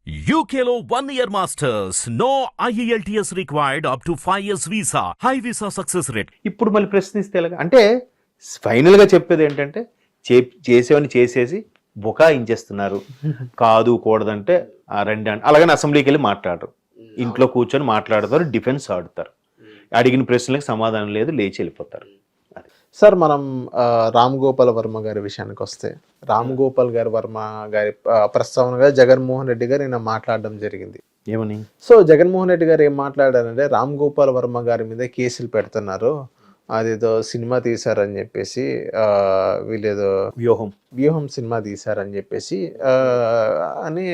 UKలో 1 year masters. No IELTS required up to 5 years visa. High visa success rate. ఇప్పుడు మళ్ళీ ప్రశ్నిస్తే ఎలాగా అంటే ఫైనల్గా చెప్పేది ఏంటంటే చేసేవని చేసేసి బుకాయించేస్తున్నారు. కాదు కూడదంటే రండి అని అలాగని అసెంబ్లీకి వెళ్ళి మాట్లాడరు, ఇంట్లో కూర్చొని మాట్లాడతారు, డిఫెన్స్ ఆడుతారు, అడిగిన ప్రశ్నలకు సమాధానం లేదు, లేచి వెళ్ళిపోతారు. సార్ మనం రామ్ గోపాల్ వర్మ గారి విషయానికి వస్తే, రామ్ గోపాల్ వర్మ గారి ప్రస్తావనగా జగన్మోహన్ రెడ్డి గారు ఈయన మాట్లాడడం జరిగింది. ఏమని? సో జగన్మోహన్ రెడ్డి గారు ఏం మాట్లాడారంటే, రామ్ గోపాల్ వర్మ గారి మీద కేసులు పెడుతున్నారు, అదేదో సినిమా తీశారని చెప్పేసి, వీళ్ళేదో వ్యూహం సినిమా తీశారని చెప్పేసి అని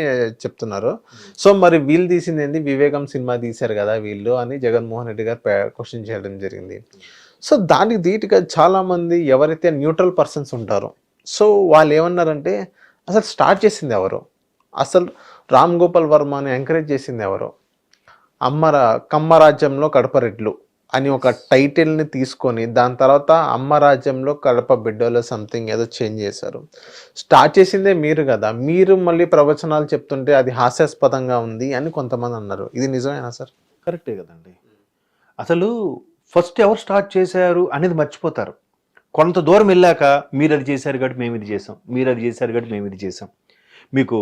చెప్తున్నారు. సో మరి వీళ్ళు తీసింది ఏంది, వివేకం సినిమా తీశారు కదా వీళ్ళు అని జగన్మోహన్ రెడ్డి గారు క్వశ్చన్ చేయడం జరిగింది. సో దానికి ధీటుగా చాలామంది ఎవరైతే న్యూట్రల్ పర్సన్స్ ఉంటారో, సో వాళ్ళు ఏమన్నారంటే, అసలు స్టార్ట్ చేసింది ఎవరు, అసలు రామ్ గోపాల్ వర్మని ఎంకరేజ్ చేసింది ఎవరు, కమ్మరాజ్యంలో కడప రెడ్లు అని ఒక టైటిల్ని తీసుకొని దాని తర్వాత అమ్మ రాజ్యంలో కడప బిడ్డలో సంథింగ్ ఏదో చేంజ్ చేశారు. స్టార్ట్ చేసిందే మీరు కదా, మీరు మళ్ళీ ప్రవచనాలు చెప్తుంటే అది హాస్యాస్పదంగా ఉంది అని కొంతమంది అన్నారు. ఇది నిజమేనా సార్? కరెక్టే కదండి. అసలు ఫస్ట్ ఎవరు స్టార్ట్ చేశారు అనేది మర్చిపోతారు. కొంత దూరం వెళ్ళాక మీరు అది చేశారు కాబట్టి మేము ఇది చేసాం, మీరు అది చేశారు కాబట్టి మేము ఇది చేసాం. మీకు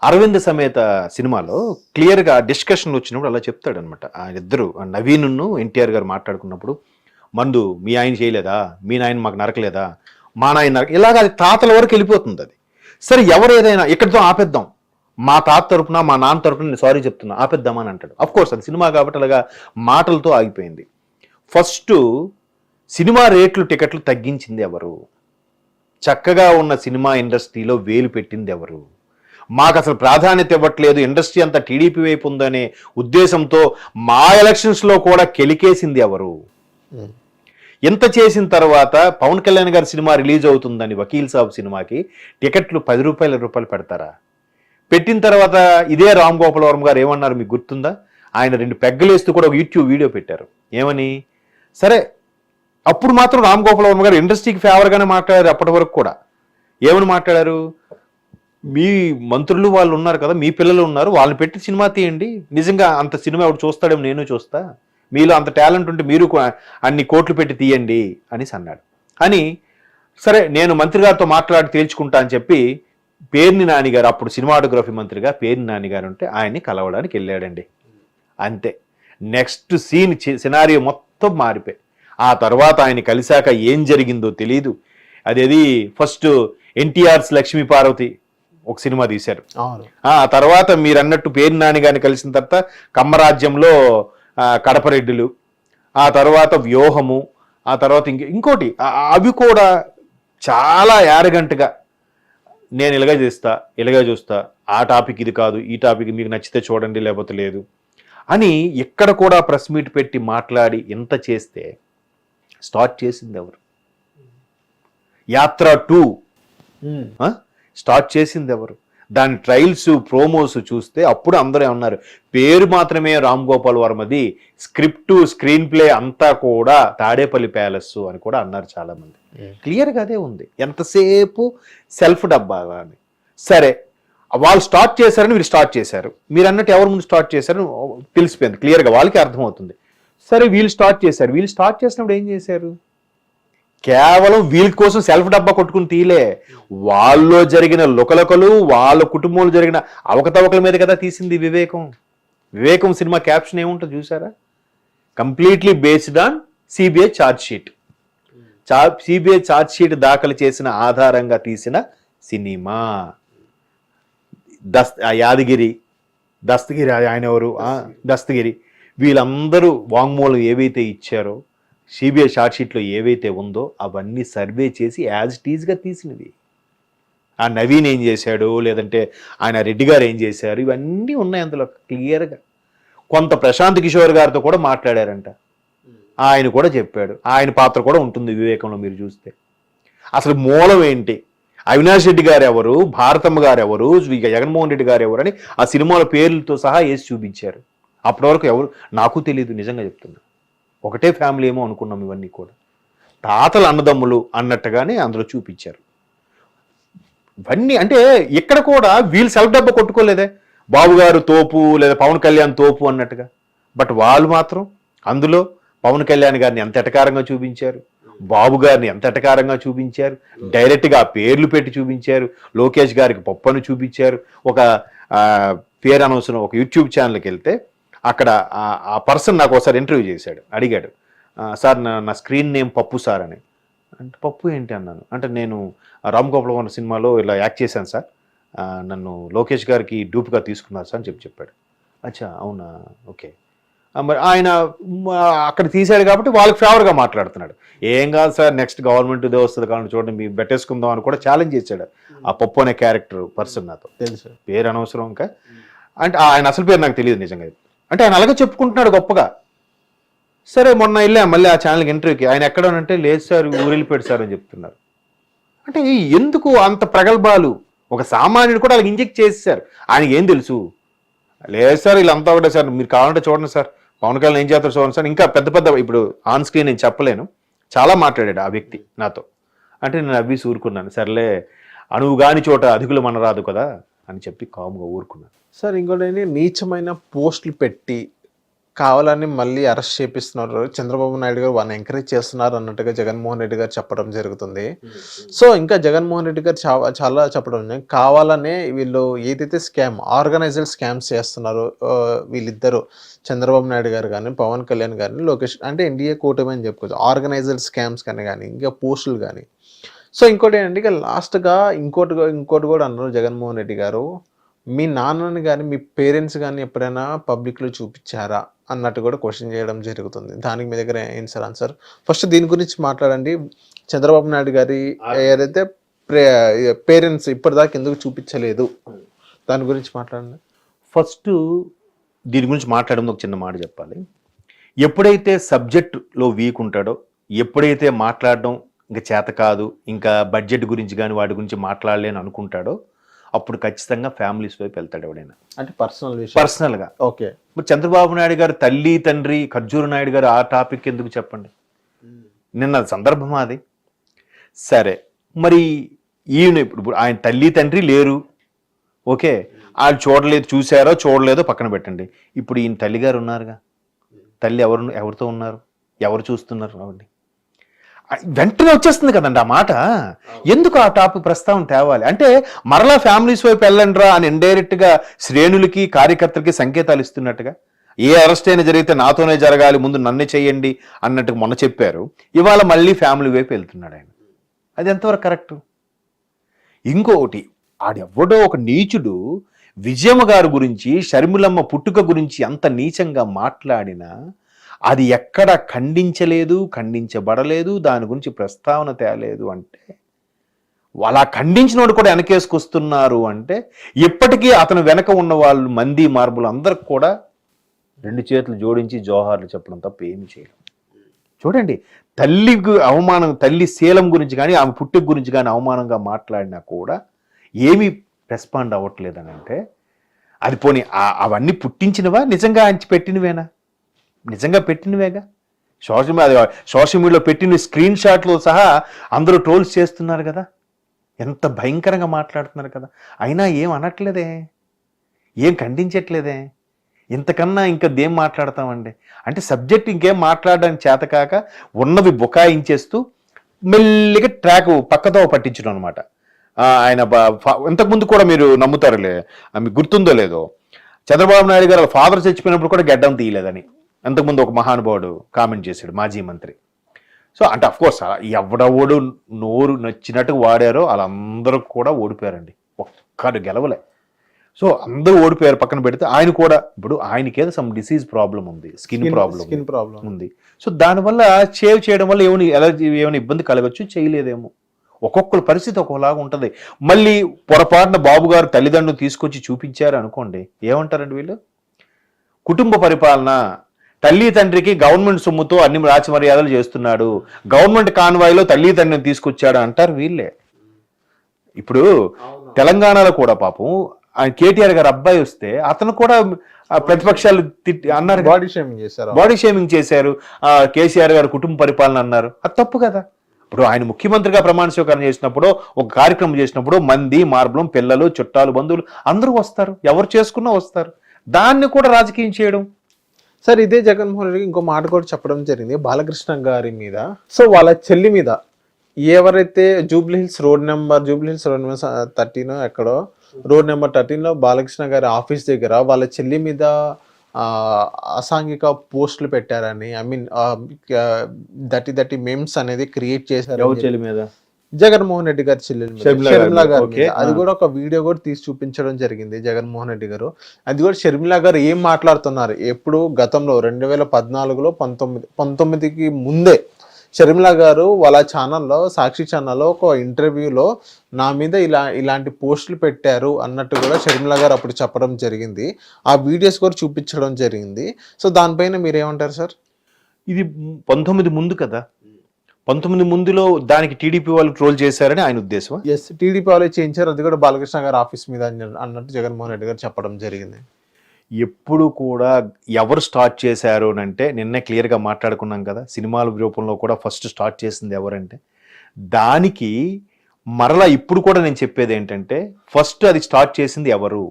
అరవింద్ సమేత సినిమాలో క్లియర్గా డిస్కషన్ వచ్చినప్పుడు అలా చెప్తాడనమాట. ఆయన ఇద్దరు నవీన్ను ఎన్టీఆర్ గారు మాట్లాడుకున్నప్పుడు, మందు మీ ఆయన చేయలేదా, మీ నాయన మాకు నరకలేదా, మా నాయన నరక, ఇలాగ అది తాతల వరకు వెళ్ళిపోతుంది. అది సరే ఎవరు ఏదైనా ఇక్కడితో ఆపేద్దాం, మా తాత తరపున మా నాన్న తరపున నేను సారీ చెప్తున్నా ఆపేద్దామని అంటాడు. అఫ్కోర్స్ అది సినిమా కాబట్టి అలాగా మాటలతో ఆగిపోయింది. ఫస్ట్ సినిమా రేట్లు టికెట్లు తగ్గించింది ఎవరు, చక్కగా ఉన్న సినిమా ఇండస్ట్రీలో వేలు పెట్టింది ఎవరు, మాకు అసలు ప్రాధాన్యత ఇవ్వట్లేదు, ఇండస్ట్రీ అంతా టీడీపీ వైపు ఉందనే ఉద్దేశంతో మా ఎలక్షన్స్లో కూడా కెలికేసింది ఎవరు. ఇంత చేసిన తర్వాత పవన్ కళ్యాణ్ గారి సినిమా రిలీజ్ అవుతుందని వకీల్ సాబ్ సినిమాకి టికెట్లు 10 రూపాయలు పెడతారా? పెట్టిన తర్వాత ఇదే రామ్ గోపాల్ వర్మ గారు ఏమన్నారు మీకు గుర్తుందా? ఆయన 2 పెగ్గలేస్తూ కూడా ఒక యూట్యూబ్ వీడియో పెట్టారు. ఏమని? సరే అప్పుడు మాత్రం రామ్ గోపాల్ వర్మ గారు ఇండస్ట్రీకి ఫేవర్గానే మాట్లాడారు. అప్పటి వరకు కూడా ఏమని మాట్లాడారు, మీ మంత్రులు వాళ్ళు ఉన్నారు కదా, మీ పిల్లలు ఉన్నారు, వాళ్ళని పెట్టి సినిమా తీయండి, నిజంగా అంత సినిమా ఎవడు చూస్తాడేమో నేను చూస్తా, మీలో అంత టాలెంట్ ఉంటే మీరు అన్ని కోట్లు పెట్టి తీయండి అనేసి అన్నాడు. అని సరే నేను మంత్రి గారితో మాట్లాడి తేల్చుకుంటా అని చెప్పి పేర్ని నానిగారు, అప్పుడు సినిమాటోగ్రఫీ మంత్రిగా పేర్ని నానిగారు ఉంటే ఆయన్ని కలవడానికి వెళ్ళాడండి. అంతే, నెక్స్ట్ సినారియో మొత్తం మారిపోయి ఆ తర్వాత ఆయన కలిశాక ఏం జరిగిందో తెలియదు. అదేది ఫస్ట్ ఎన్టీఆర్స్ లక్ష్మీ పార్వతి ఒక సినిమా తీశారు. ఆ తర్వాత మీరు అన్నట్టు పేరు నాని గారిని కలిసిన తర్వాత కమ్మరాజ్యంలో కడపరెడ్డిలు, ఆ తర్వాత వ్యూహము, ఆ తర్వాత ఇంకోటి అవి కూడా చాలా యారగంటగా నేను ఇలాగే చూస్తా, ఆ టాపిక్ ఇది కాదు, ఈ టాపిక్ మీకు నచ్చితే చూడండి లేకపోతే లేదు అని ఎక్కడ కూడా ప్రెస్ మీట్ పెట్టి మాట్లాడి ఇంత చేస్తే స్టార్ట్ చేసింది ఎవరు? యాత్ర 2 స్టార్ట్ చేసింది ఎవరు? దాని ట్రైల్స్ ప్రోమోస్ చూస్తే అప్పుడు అందరూ ఏమన్నారు, పేరు మాత్రమే రామ్ గోపాల్ వర్మది, స్క్రిప్ట్ స్క్రీన్ ప్లే అంతా కూడా తాడేపల్లి ప్యాలెస్ అని కూడా అన్నారు చాలా మంది. క్లియర్గా అదే ఉంది, ఎంతసేపు సెల్ఫ్ డబ్బా అని. సరే వాళ్ళు స్టార్ట్ చేశారని వీళ్ళు స్టార్ట్ చేశారు, మీరు అన్నట్టు ఎవరు ముందు స్టార్ట్ చేశారని తెలిసిపోయింది, క్లియర్గా వాళ్ళకి అర్థమవుతుంది. సరే వీళ్ళు స్టార్ట్ చేశారు, వీళ్ళు స్టార్ట్ చేసినప్పుడు ఏం చేశారు, కేవలం వీళ్ళ కోసం సెల్ఫ్ డబ్బా కొట్టుకుని తీలే, వాళ్ళలో జరిగిన లుకలకలు, వాళ్ళ కుటుంబంలో జరిగిన అవకతవకల మీద కదా తీసింది వివేకం సినిమా క్యాప్షన్ ఏముంటుంది చూసారా? Completely based on CBI charge sheet దాఖలు చేసిన ఆధారంగా తీసిన సినిమా. దస్తగిరి ఆయన ఎవరు, దస్తగిరి, వీళ్ళందరూ వాంగ్మూలం ఏవైతే ఇచ్చారో సిబిఐ ఛార్జ్ షీట్లో ఏవైతే ఉందో అవన్నీ సర్వే చేసి యాజ్ ఇట్ ఈజ్గా తీసినవి. ఆ నవీన్ ఏం చేశాడు, లేదంటే ఆయన రెడ్డి గారు ఏం చేశారు, ఇవన్నీ ఉన్నాయి అందులో క్లియర్గా. కొంత ప్రశాంత్ కిషోర్ గారితో కూడా మాట్లాడారంట, ఆయన కూడా చెప్పాడు, ఆయన పాత్ర కూడా ఉంటుంది వివేకంలో మీరు చూస్తే. అసలు మూలం ఏంటి, అవినాష్ రెడ్డి గారు ఎవరు, భారతమ్మ గారు ఎవరు, జగన్మోహన్ రెడ్డి గారు ఎవరు అని ఆ సినిమాల పేర్లతో సహా వేసి చూపించారు. అప్పటి వరకు ఎవరు నాకు తెలియదు, నిజంగా చెప్తున్నా. ఒకటే ఫ్యామిలీ ఏమో అనుకున్నాం, ఇవన్నీ కూడా తాతల అన్నదమ్ములు అన్నట్టుగానే అందులో చూపించారు. ఇవన్నీ అంటే ఇక్కడ కూడా వీళ్ళు సెల్ఫ్ డబ్బా కొట్టుకోలేదే, బాబు గారు తోపు లేదా పవన్ కళ్యాణ్ తోపు అన్నట్టుగా. బట్ వాళ్ళు మాత్రం అందులో పవన్ కళ్యాణ్ గారిని ఎంత ఎటకారంగా చూపించారు, బాబు గారిని ఎంత ఎటకారంగా చూపించారు, డైరెక్ట్గా ఆ పేర్లు పెట్టి చూపించారు, లోకేష్ గారికి పప్పను చూపించారు. ఒక పేరు అనవసరం ఒక యూట్యూబ్ ఛానల్కి వెళ్తే అక్కడ ఆ పర్సన్ నాకు ఒకసారి ఇంటర్వ్యూ చేశాడు, అడిగాడు, సార్ నా స్క్రీన్ నేమ్ పప్పు సార్ అని. అంటే పప్పు ఏంటి అన్నాను. అంటే నేను రామ్ గోపాల్ వర్మ సినిమాలో ఇలా యాక్ట్ చేశాను సార్, నన్ను లోకేష్ గారికి డూప్గా తీసుకున్నారు సార్ అని చెప్పాడు. అచ్చా అవునా, ఓకే. మరి ఆయన అక్కడ తీశాడు కాబట్టి వాళ్ళకి ఫేవర్గా మాట్లాడుతున్నాడు. ఏం కాదు సార్, నెక్స్ట్ గవర్నమెంట్ ఇదే వస్తుంది కాబట్టి చూడండి మీరు బెట్టేసుకుందాం అని కూడా ఛాలెంజ్ చేశాడు ఆ పప్పు అనే క్యారెక్టర్ పర్సన్. నాతో తెలుసు, పేరు అనవసరం. ఇంకా అంటే ఆయన అసలు పేరు నాకు తెలియదు నిజంగా. అంటే ఆయన అలాగే చెప్పుకుంటున్నాడు గొప్పగా. సరే మొన్న వెళ్ళా మళ్ళీ ఆ ఛానల్కి ఇంటర్వ్యూకి, ఆయన ఎక్కడనంటే లేదు సార్ ఊరెళ్ళిపోయాడు సార్ అని చెప్తున్నారు. అంటే ఎందుకు అంత ప్రగల్భాలు? ఒక సామాన్యుడు కూడా అలాగ ఇంజెక్ట్ చేసేసారు. ఆయనకి ఏం తెలుసు? లేదు సార్ వీళ్ళంతా ఒకటే సార్, మీరు కావాలంటే చూడండి సార్, పవన్ కళ్యాణ్ ఏం చేస్తారు చూడండి సార్. ఇంకా పెద్ద పెద్ద ఇప్పుడు ఆన్ స్క్రీన్ నేను చెప్పలేను, చాలా మాట్లాడాడు ఆ వ్యక్తి నాతో. అంటే నేను అవి ఊరుకున్నాను, సర్లే అణువు కాని చోట అధికులు మనరాదు కదా అని చెప్పి కామ్గా ఊరుకున్నాను. సార్ ఇంకోటి నీచమైన పోస్టులు పెట్టి కావాలని మళ్ళీ అరెస్ట్ చేపిస్తున్నారు, చంద్రబాబు నాయుడు గారు వాళ్ళని ఎంకరేజ్ చేస్తున్నారు అన్నట్టుగా జగన్మోహన్ రెడ్డి గారు చెప్పడం జరుగుతుంది. సో ఇంకా జగన్మోహన్ రెడ్డి గారు చాలా చెప్పడం కావాలనే వీళ్ళు ఏదైతే ఆర్గనైజ్డ్ స్కామ్స్ చేస్తున్నారో వీళ్ళిద్దరు, చంద్రబాబు నాయుడు గారు కానీ పవన్ కళ్యాణ్ గారిని లోకేష్, అంటే ఎన్డీఏ కూటమి అని చెప్పుకోవచ్చు, ఆర్గనైజ్డ్ స్కామ్స్ కానీ ఇంకా పోస్టులు కానీ. సో ఇంకోటి ఏంటంటే ఇక లాస్ట్గా ఇంకోటి కూడా అన్నారు జగన్మోహన్ రెడ్డి గారు, మీ నాన్నని కానీ మీ పేరెంట్స్ కానీ ఎప్పుడైనా పబ్లిక్లో చూపించారా అన్నట్టు కూడా క్వశ్చన్ చేయడం జరుగుతుంది. దానికి మీ దగ్గర ఏం సార్ ఆన్సర్? ఫస్ట్ దీని గురించి మాట్లాడండి. చంద్రబాబు నాయుడు గారి ఏదైతే పేరెంట్స్ ఇప్పటిదాకా ఎందుకు చూపించలేదు దాని గురించి మాట్లాడండి. ఫస్ట్ దీని గురించి మాట్లాడడం ఒక చిన్న మాట చెప్పాలి. ఎప్పుడైతే సబ్జెక్టులో వీక్ ఉంటాడో, ఎప్పుడైతే మాట్లాడడం ఇంకా చేత కాదు, ఇంకా బడ్జెట్ గురించి కానీ వాటి గురించి మాట్లాడలేని అనుకుంటాడో, అప్పుడు ఖచ్చితంగా ఫ్యామిలీస్ వైపు వెళ్తాడు ఎవడైనా. అంటే పర్సనల్గా. ఓకే. ఇప్పుడు చంద్రబాబు నాయుడు గారు తల్లి తండ్రి ఖర్జూరు నాయుడు గారు ఆ టాపిక్ ఎందుకు చెప్పండి, నిన్న సందర్భం అది. సరే మరి ఈయన ఇప్పుడు ఆయన తల్లి తండ్రి లేరు, ఓకే, వాళ్ళు చూడలేదో పక్కన పెట్టండి. ఇప్పుడు ఈయన తల్లిగారు ఉన్నారుగా, తల్లి ఎవరితో ఉన్నారు, ఎవరు చూస్తున్నారు రావండి, వెంటనే వచ్చేస్తుంది కదండి ఆ మాట. ఎందుకు ఆ టాపిక్ ప్రస్తావన తేవాలి అంటే మరలా ఫ్యామిలీస్ వైపు వెళ్ళండిరా అని ఇండైరెక్ట్గా శ్రేణులకి కార్యకర్తలకి సంకేతాలు ఇస్తున్నట్టుగా. ఏ అరెస్ట్ అయినా జరిగితే నాతోనే జరగాలి, ముందు నన్నే చెయ్యండి అన్నట్టుగా మొన్న చెప్పారు, ఇవాళ మళ్ళీ ఫ్యామిలీ వైపు వెళ్తున్నాడు ఆయన. అది ఎంతవరకు కరెక్ట్? ఇంకొకటి, ఆడెవ్వడో ఒక నీచుడు విజయమ్మ గారి గురించి, షర్మిలమ్మ పుట్టుక గురించి అంత నీచంగా మాట్లాడినా అది ఎక్కడ ఖండించలేదు, ఖండించబడలేదు, దాని గురించి ప్రస్తావన తేలేదు. అంటే అలా ఖండించినోడు కూడా వెనకేసుకొస్తున్నారు అంటే ఇప్పటికీ అతను వెనక ఉన్న వాళ్ళు మంది మార్బులు అందరికి కూడా 2 చేతులు జోడించి జోహార్లు చెప్పడం తప్ప ఏమి చేయడం. చూడండి, తల్లికి అవమానం, తల్లి శీలం గురించి కానీ ఆమె పుట్టుక గురించి కానీ అవమానంగా మాట్లాడినా కూడా ఏమీ రెస్పాండ్ అవ్వట్లేదని అంటే అది పోనీ అవన్నీ పుట్టించినవా, నిజంగా ఆయన పెట్టినవేనా? నిజంగా పెట్టినవేగా. సోషల్ మీడియాలో పెట్టిన స్క్రీన్ షాట్లు సహా అందరూ ట్రోల్స్ చేస్తున్నారు కదా, ఎంత భయంకరంగా మాట్లాడుతున్నారు కదా, అయినా ఏం అనట్లేదే, ఏం ఖండించట్లేదే. ఇంతకన్నా ఇంకా దేం మాట్లాడతామండి? అంటే సబ్జెక్ట్ ఇంకేం మాట్లాడడానికి చేతకాక ఉన్నవి బుకాయించేస్తూ మెల్లిగా ట్రాక్ పక్కతో పట్టించడం అనమాట. ఆయన ఇంతకుముందు కూడా మీరు నమ్ముతారులే, మీకు గుర్తుందో లేదో, చంద్రబాబు నాయుడు గారు ఫాదర్ చచ్చిపోయినప్పుడు కూడా గడ్డం తీయలేదని అంతకుముందు ఒక మహానుభావుడు కామెంట్ చేశాడు, మాజీ మంత్రి. సో అంటే అఫ్కోర్స్ ఎవడెవడు నోరు నచ్చినట్టు వాడారో వాళ్ళందరూ కూడా ఓడిపోయారండి, ఒక్కడు గెలవలే. సో అందరూ ఓడిపోయారు పక్కన పెడితే. ఆయన కూడా ఇప్పుడు ఆయనకేదో సమ్ డిసీజ్ ప్రాబ్లం ఉంది, స్కిన్ ప్రాబ్లం ఉంది. సో దానివల్ల షేవ్ చేయడం వల్ల ఏమైనా ఇబ్బంది కలగచ్చు, చేయలేదేమో. ఒక్కొక్కరు పరిస్థితి ఒక్కొక్కలాగా ఉంటుంది. మళ్ళీ పొరపాటున బాబు గారు తల్లిదండ్రులు తీసుకొచ్చి చూపించారు అనుకోండి, ఏమంటారండి వీళ్ళు? కుటుంబ పరిపాలన, తల్లి తండ్రికి గవర్నమెంట్ సొమ్ముతో అన్ని రాచి మర్యాదలు చేస్తున్నాడు, గవర్నమెంట్ కాన్వాయ్లో తల్లి తండ్రిని తీసుకొచ్చాడు అంటారు వీళ్ళే. ఇప్పుడు తెలంగాణలో కూడా పాపం ఆయన కేటీఆర్ గారు అబ్బాయి వస్తే అతను కూడా ప్రతిపక్షాలు అన్నారు, బాడీ షేమింగ్ చేశారు, కేసీఆర్ గారు కుటుంబ పరిపాలన అన్నారు. అది తప్పు కదా. ఇప్పుడు ఆయన ముఖ్యమంత్రిగా ప్రమాణ స్వీకారం చేసినప్పుడు ఒక కార్యక్రమం చేసినప్పుడు మంది మార్బలం పిల్లలు చుట్టాలు బంధువులు అందరూ వస్తారు, ఎవరు చేసుకున్నా వస్తారు. దాన్ని కూడా రాజకీయం చేయడం. సార్ ఇదే జగన్మోహన్ రెడ్డికి ఇంకో మాట కూడా చెప్పడం జరిగింది బాలకృష్ణ గారి మీద. సో వాళ్ళ చెల్లి మీద ఎవరైతే జూబ్లీ హిల్స్ రోడ్ నెంబర్ 13 ఎక్కడో రోడ్ నెంబర్ 13లో బాలకృష్ణ గారి ఆఫీస్ దగ్గర వాళ్ళ చెల్లి మీద అసాంఘిక పోస్టులు పెట్టారని, ఐ మీన్ దట్టి మేమ్స్ అనేది క్రియేట్ చేశారు చెల్లి మీద, జగన్మోహన్ రెడ్డి గారి చెల్లెలు షర్మిలా గారు మీద. అది కూడా ఒక వీడియో కూడా తీసి చూపించడం జరిగింది జగన్మోహన్ రెడ్డి గారు. అది కూడా షర్మిలా గారు ఏం మాట్లాడుతున్నారు, ఎప్పుడు గతంలో 2014లో 19కి ముందే షర్మిలా గారు వాళ్ళ ఛానల్లో సాక్షి ఛానల్లో ఒక ఇంటర్వ్యూలో నా మీద ఇలాంటి పోస్టులు పెట్టారు అన్నట్టు కూడా షర్మిలా గారు అప్పుడు చెప్పడం జరిగింది. ఆ వీడియోస్ కూడా చూపించడం జరిగింది. సో దానిపైన మీరేమంటారు సార్? ఇది 19 ముందు కదా, 19 ముందులో దానికి టీడీపీ వాళ్ళు ట్రోల్ చేశారని ఆయన ఉద్దేశం. ఎస్, టీడీపీ వాళ్ళే చేయించారు. అది కూడా బాలకృష్ణ గారి ఆఫీస్ మీద అన్నట్టు జగన్మోహన్ రెడ్డి గారు చెప్పడం జరిగింది. ఎప్పుడు కూడా ఎవరు స్టార్ట్ చేశారు అని అంటే నిన్నే క్లియర్గా మాట్లాడుకున్నాం కదా, సినిమాల రూపంలో కూడా ఫస్ట్ స్టార్ట్ చేసింది ఎవరంటే, దానికి మరలా ఇప్పుడు కూడా నేను చెప్పేది ఏంటంటే ఫస్ట్ అది స్టార్ట్ చేసింది ఎవరు,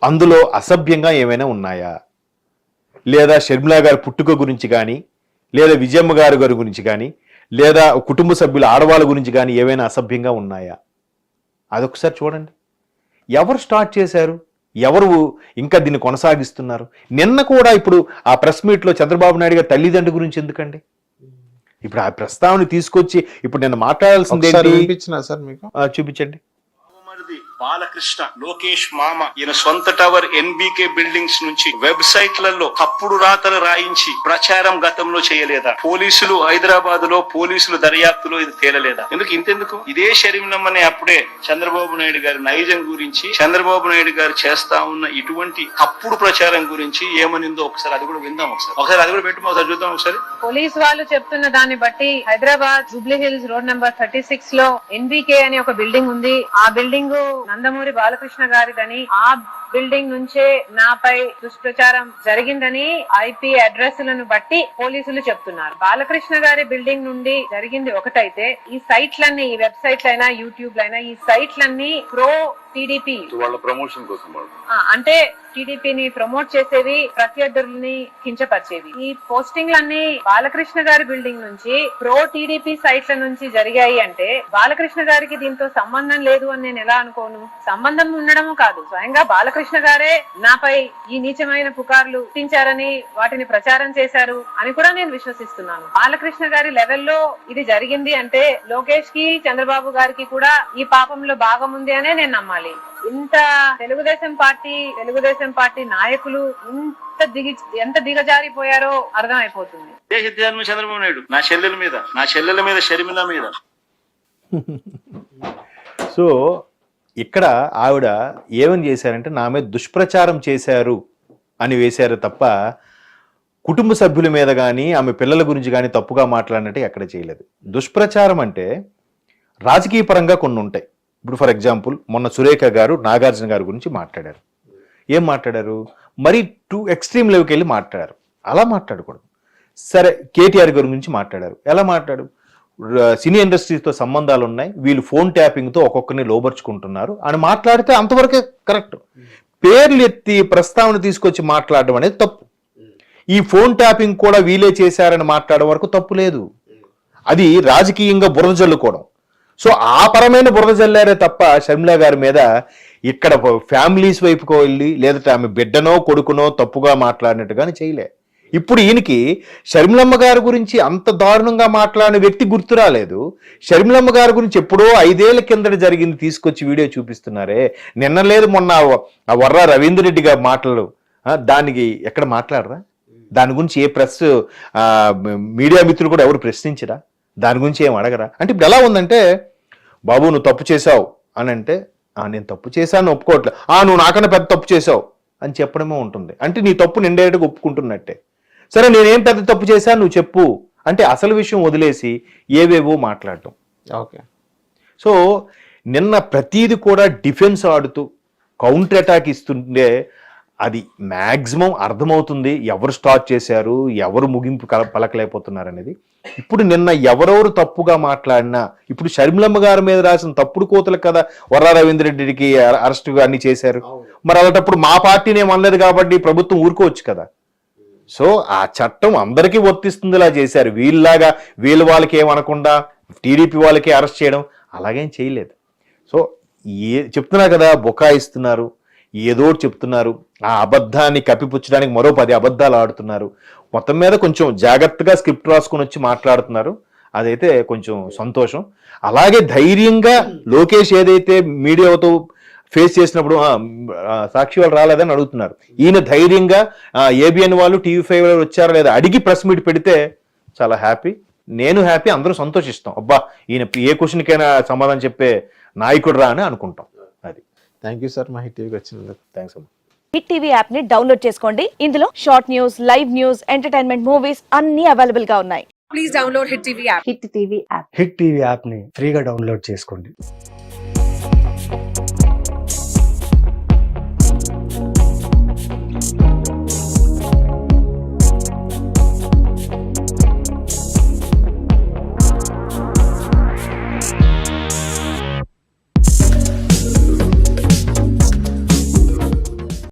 అందులో అసభ్యంగా ఏమైనా ఉన్నాయా, లేదా షర్మిలా గారి పుట్టుక గురించి కానీ, లేదా విజయమ్మ గారి గురించి కానీ, లేదా కుటుంబ సభ్యుల ఆడవాళ్ళ గురించి కానీ ఏమైనా అసభ్యంగా ఉన్నాయా, అదొకసారి చూడండి. ఎవరు స్టార్ట్ చేశారు, ఎవరు ఇంకా దీన్ని కొనసాగిస్తున్నారు. నిన్న కూడా ఇప్పుడు ఆ ప్రెస్ మీట్లో చంద్రబాబు నాయుడు గారి తల్లిదండ్రుల గురించి ఎందుకండి, ఇప్పుడు ఆ ప్రస్తావన తీసుకొచ్చి ఇప్పుడు నేను మాట్లాడాల్సింది సార్ మీకు చూపించండి. బాలకృష్ణ లోకేష్ మామ ఈయన సొంత టవర్ ఎన్బికే బిల్డింగ్స్ నుంచి వెబ్సైట్లలో తప్పుడు రాతలు రాయించి ప్రచారం గతంలో చేయలేదా? పోలీసులు హైదరాబాద్ లో పోలీసులు దర్యాప్తులో ఇది తేలలేదా? ఇంతెందుకు ఇదే షర్మిలమ్మని అప్పుడే చంద్రబాబు నాయుడు గారి నైజం గురించి, చంద్రబాబు నాయుడు గారు చేస్తా ఉన్న ఇటువంటి తప్పుడు ప్రచారం గురించి ఏమనిందో ఒకసారి అది కూడా విందాం. ఒకసారి అది కూడా పెట్టుమో ఒకసారి చూద్దాం. ఒకసారి పోలీస్ వాళ్ళు చెప్తున్న దాన్ని బట్టి Hyderabad Jubilee hills road number 36 లో ఎన్బికే అనే ఒక బిల్డింగ్ ఉంది. ఆ బిల్డింగ్ నందమూరి బాలకృష్ణ గారిదని, ఆ బిల్డింగ్ నుంచే నాపై దుష్ప్రచారం జరిగిందని ఐపీ అడ్రస్ లను బట్టి పోలీసులు చెప్తున్నారు. బాలకృష్ణ గారి బిల్డింగ్ నుండి జరిగింది ఒకటైతే, ఈ సైట్లన్నీ, ఈ వెబ్సైట్లైనా యూట్యూబ్ లైనా, ఈ సైట్లన్నీ ప్రో టీడీపీ వాళ్ళ ప్రమోషన్ కోసం అంటే టీడీపీని ప్రమోట్ చేసేవి, ప్రత్యర్థుల్ని కించపరిచేవి. ఈ పోస్టింగ్లన్నీ బాలకృష్ణ గారి బిల్డింగ్ నుంచి ప్రో టీడీపీ సైట్ల నుంచి జరిగాయి అంటే బాలకృష్ణ గారికి దీంతో సంబంధం లేదు అని నేను ఎలా అనుకోను? సంబంధం ఉండడము కాదు, స్వయంగా బాలకృష్ణ గారే నాపై ఈ నీచమైన పుకార్లు పుట్టించారని, వాటిని ప్రచారం చేశారు అని కూడా నేను విశ్వసిస్తున్నాను. బాలకృష్ణ గారి లెవెల్లో ఇది జరిగింది అంటే లోకేష్ కి, చంద్రబాబు గారికి కూడా ఈ పాపంలో భాగం ఉంది అనే నేను నమ్మాలి. ఇంత తెలుగుదేశం పార్టీ నాయకులు ఎంత దిగజారిపోయారో అర్థం అయిపోతుంది. చంద్రబాబు నాయుడు నా చెల్లెల మీద షర్మిల మీద. సో ఇక్కడ ఆవిడ ఏమని చేశారంటే నా మీద దుష్ప్రచారం చేశారు అని వేశారు తప్ప కుటుంబ సభ్యుల మీద కానీ ఆమె పిల్లల గురించి కానీ తప్పుగా మాట్లాడినట్టు ఎక్కడ చేయలేదు. దుష్ప్రచారం అంటే రాజకీయ పరంగా కొన్ని ఉంటాయి. ఇప్పుడు ఫర్ ఎగ్జాంపుల్ మొన్న సురేఖ గారు నాగార్జున గారి గురించి మాట్లాడారు. ఏం మాట్లాడారు? మరీ టూ ఎక్స్ట్రీమ్ లెవెల్కి వెళ్ళి మాట్లాడారు. అలా మాట్లాడకూడదు. సరే, కేటీఆర్ గారి గురించి మాట్లాడారు. ఎలా మాట్లాడు? సినీ ఇండస్ట్రీతో సంబంధాలు ఉన్నాయి, వీళ్ళు ఫోన్ ట్యాపింగ్తో ఒక్కొక్కరిని లోబర్చుకుంటున్నారు అని మాట్లాడితే అంతవరకే కరెక్ట్. పేర్లు ఎత్తి ప్రస్తావన తీసుకొచ్చి మాట్లాడడం అనేది తప్పు. ఈ ఫోన్ ట్యాపింగ్ కూడా వీలే చేశారని మాట్లాడే వరకు తప్పు లేదు. అది రాజకీయంగా బురద జల్లుకోవడం. సో ఆ పరమైన బురద జల్లారే తప్ప షర్మిలా గారి మీద ఇక్కడ ఫ్యామిలీస్ వైపుకో వెళ్ళి లేదంటే ఆమె బిడ్డనో కొడుకునో తప్పుగా మాట్లాడినట్టుగానే చేయలే. ఇప్పుడు ఈయనకి షర్మిలమ్మ గారి గురించి అంత దారుణంగా మాట్లాడిన వ్యక్తి గుర్తు రాలేదు. షర్మిలమ్మ గారి గురించి ఎప్పుడో 5 ఏళ్ల కిందట జరిగింది తీసుకొచ్చి వీడియో చూపిస్తున్నారే. నిన్న లేదు మొన్న ఆ వర్రా రవీందర్ రెడ్డి గారి మాటలు, దానికి ఎక్కడ మాట్లాడరా? దాని గురించి ఏ ప్రెస్ మీడియా మిత్రులు కూడా ఎవరు ప్రశ్నించరా? దాని గురించి ఏం అడగరా? అంటే ఇప్పుడు ఎలా ఉందంటే, బాబు నువ్వు తప్పు చేసావు అని అంటే, నేను తప్పు చేశాను ఒప్పుకోవట్లే, నువ్వు నాకన్నా పెద్ద తప్పు చేసావు అని చెప్పడమే ఉంటుంది. అంటే నీ తప్పు నిండేట్టుగా ఒప్పుకుంటున్నట్టే. సరే నేనేం పెద్ద తప్పు చేశాను నువ్వు చెప్పు అంటే అసలు విషయం వదిలేసి ఏవేవో మాట్లాడటం. ఓకే. సో నిన్న ప్రతీది కూడా డిఫెన్స్ ఆడుతూ కౌంటర్ అటాక్ ఇస్తుండే అది మ్యాక్సిమం అర్థమవుతుంది ఎవరు స్టార్ట్ చేశారు, ఎవరు ముగింపు పలకలేకపోతున్నారు అనేది. ఇప్పుడు నిన్న ఎవరెవరు తప్పుగా మాట్లాడినా, ఇప్పుడు షర్మిలమ్మ గారి మీద రాసిన తప్పుడు కోతలు కదా వర్రా రవీంద్ర రెడ్డికి అరెస్ట్ అన్ని చేశారు. మరి అలాంటప్పుడు మా పార్టీని ఏమనలేదు కాబట్టి ప్రభుత్వం ఊరుకోవచ్చు కదా. సో ఆ చట్టం అందరికీ వర్తిస్తుందిలా చేశారు. వీళ్ళలాగా వాళ్ళకి ఏమనకుండా టీడీపీ వాళ్ళకి అరెస్ట్ చేయడం అలాగేం చేయలేదు. సో చెప్తున్నా కదా, బుకాయిస్తున్నారు, ఏదో చెప్తున్నారు, ఆ అబద్ధాన్ని కప్పిపుచ్చడానికి మరో 10 అబద్ధాలు ఆడుతున్నారు. మొత్తం మీద కొంచెం జాగ్రత్తగా స్క్రిప్ట్ రాసుకొని వచ్చి మాట్లాడుతున్నారు. అదైతే కొంచెం సంతోషం. అలాగే ధైర్యంగా లోకేష్ ఏదైతే మీడియాతో ఫేస్ చేసినప్పుడు సాక్షి వాళ్ళు రాలేదని అడుగుతున్నారు, ఈయన ధైర్యంగా ఏబిఎన్ వాళ్ళు TV5 వాళ్ళు వచ్చారా లేదా అడిగి ప్రెస్ మీట్ పెడితే చాలా హ్యాపీ. నేను హ్యాపీ, అందరూ సంతోషిస్తాం. అబ్బా ఈయన ఏ క్వశ్చన్కైనా సమాధానం చెప్పే నాయకుడు రా అని అనుకుంటాం. అది. థ్యాంక్ యూ సార్ మా హిట్ టీవీకి వచ్చినందుకు. థ్యాంక్స్ అమ్మా. హిట్ టీవీ యాప్ ని డౌన్లోడ్ చేసుకోండి. ఇందులో short news, live news, entertainment movies అన్ని అవైలబుల్ గా ఉన్నాయి. Please download Hit TV app. Hit TV app. Hit TV యాప్ని ఫ్రీగా డౌన్లోడ్ చేసుకోండి.